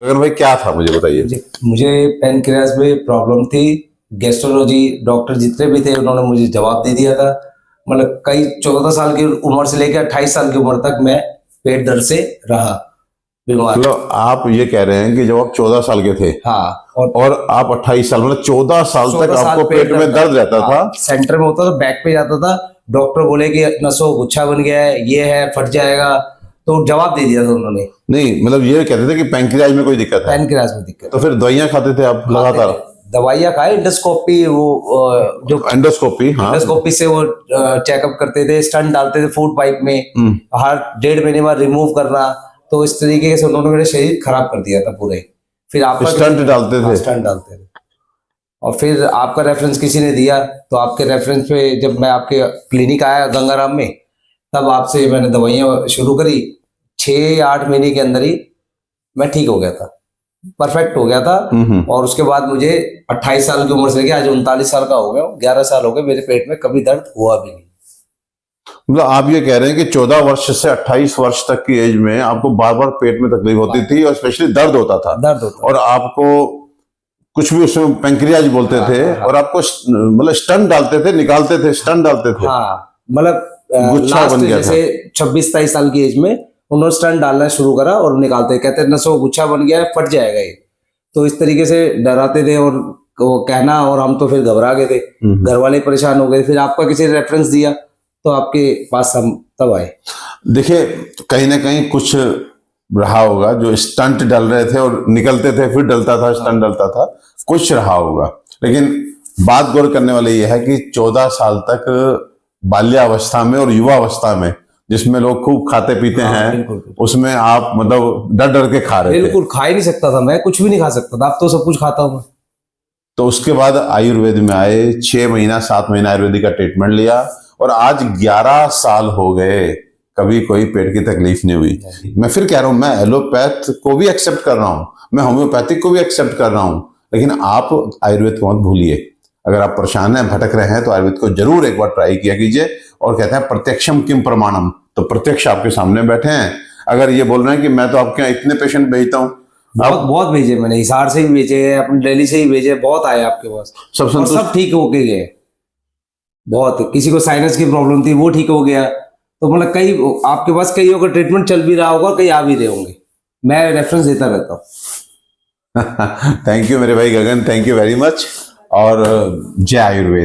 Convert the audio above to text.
गगन भाई क्या था मुझे बताइए। जी, मुझे पेनक्रियाज में प्रॉब्लम थी। गैस्ट्रोलॉजी डॉक्टर जितने भी थे उन्होंने मुझे जवाब दे दिया था। मतलब कई 14 साल की उम्र से लेकर 28 साल की उम्र तक मैं पेट दर्द से रहा बीमार। मतलब आप ये कह रहे हैं कि जब आप 14 साल के थे, हाँ, और आप 28 साल, मतलब 14 साल तक 14 साल आपको पेट में दर्द रहता हाँ, था। सेंटर में होता था, बैक पे जाता था। डॉक्टर बोले कि नसों गुच्छा बन गया है, ये है, फट जाएगा। तो जवाब दे दिया था उन्होंने। नहीं, मतलब ये कहते थे कि पैंक्रियाज में कोई दिक्कत है। पेनक्रियाज में दिक्कत तो फिर दवाइयां खाते थे आप लगातार? दवाइयाँ खाए, इंडोस्कोपी जो एंडोस्कोपी, हाँ। इंडोस्कोपी से वो चेकअप करते थे, स्टंट डालते थे फूड पाइप में, हर 1.5 महीने बाद रिमूव करना। तो इस तरीके से उन्होंने मेरे शरीर खराब कर दिया था पूरे। फिर आपका स्टंट डालते थे? स्टंट डालते थे। और फिर आपका रेफरेंस किसी ने दिया, तो आपके रेफरेंस पे जब मैं आपके क्लिनिक आया गंगाराम में, तब आपसे मैंने दवाइयाँ शुरू करी। 6 या 8 महीने के अंदर ही मैं ठीक हो गया था, परफेक्ट हो गया था। और उसके बाद मुझे 28 साल की उम्र से लेके आज 39 साल का हो गया, 11 साल हो गए, मेरे पेट में कभी दर्द हुआ भी नहीं। मतलब आप ये कह रहे हैं कि 14 वर्ष से 28 वर्ष तक की एज में आपको बार बार पेट में तकलीफ होती थी और स्पेशली दर्द होता था। दर्द होता और आपको कुछ भी उसमें पैंक्रियाज बोलते थे। और आपको मतलब स्टंट डालते थे, निकालते थे, स्टंट डालते थे। हाँ, मतलब गुच्छा बन गया जैसे 26-27 साल की एज में उन्होंने स्टंट डालना शुरू करा और निकालते, कहते नसों गुच्छा बन गया है, फट जाएगा ये। तो इस तरीके से डराते थे और वो कहना, और हम तो फिर घबरा गए थे, घर वाले परेशान हो गए। फिर आपका किसी ने रेफरेंस दिया तो आपके पास हम तब आए। देखिए, कहीं ना कहीं कुछ रहा होगा, जो स्टंट डाल रहे थे और निकलते थे, फिर डलता था, स्टंट डलता था, कुछ रहा होगा। लेकिन बात गौर करने वाली यह है कि 14 साल तक बाल्यावस्था में और युवावस्था में, जिसमें लोग खूब खाते पीते हैं, बिल्कुल। उसमें आप मतलब डर डर के खा रहे थे। बिल्कुल, खा ही नहीं सकता था मैं, कुछ भी नहीं खा सकता था। अब तो सब कुछ खाता हूँ मैं। तो उसके बाद आयुर्वेद में आए, 6 महीना 7 महीना आयुर्वेदिक का ट्रीटमेंट लिया, और आज 11 साल हो गए, कभी कोई पेट की तकलीफ नहीं हुई। मैं फिर कह रहा हूं, मैं एलोपैथ को भी एक्सेप्ट कर रहा हूं, मैं होम्योपैथिक को भी एक्सेप्ट कर रहा हूं, लेकिन आप आयुर्वेद को मत भूलिए। अगर आप परेशान हैं, भटक रहे हैं, तो आयुर्वेद को जरूर एक बार ट्राई किया कीजिए। और कहते हैं प्रत्यक्षम किम प्रमाणम, तो प्रत्यक्ष आपके सामने बैठे हैं। अगर ये बोल रहे हैं कि मैं तो आपके यहाँ इतने पेशेंट भेजता हूँ, बहुत भेजे मैंने, हिसार से भी भेजे हैं, अपने दिल्ली से ही भेजे, बहुत आए आपके पास, सब ठीक होके गए। बहुत, किसी को साइनस की प्रॉब्लम थी, वो ठीक हो गया। तो मतलब कई आपके पास कईयों का ट्रीटमेंट चल भी रहा होगा, कई आ भी रहे होंगे, मैं रेफरेंस देता रहता हूँ। थैंक यू मेरे भाई गगन, थैंक यू वेरी मच। और जय आयुर्वेद।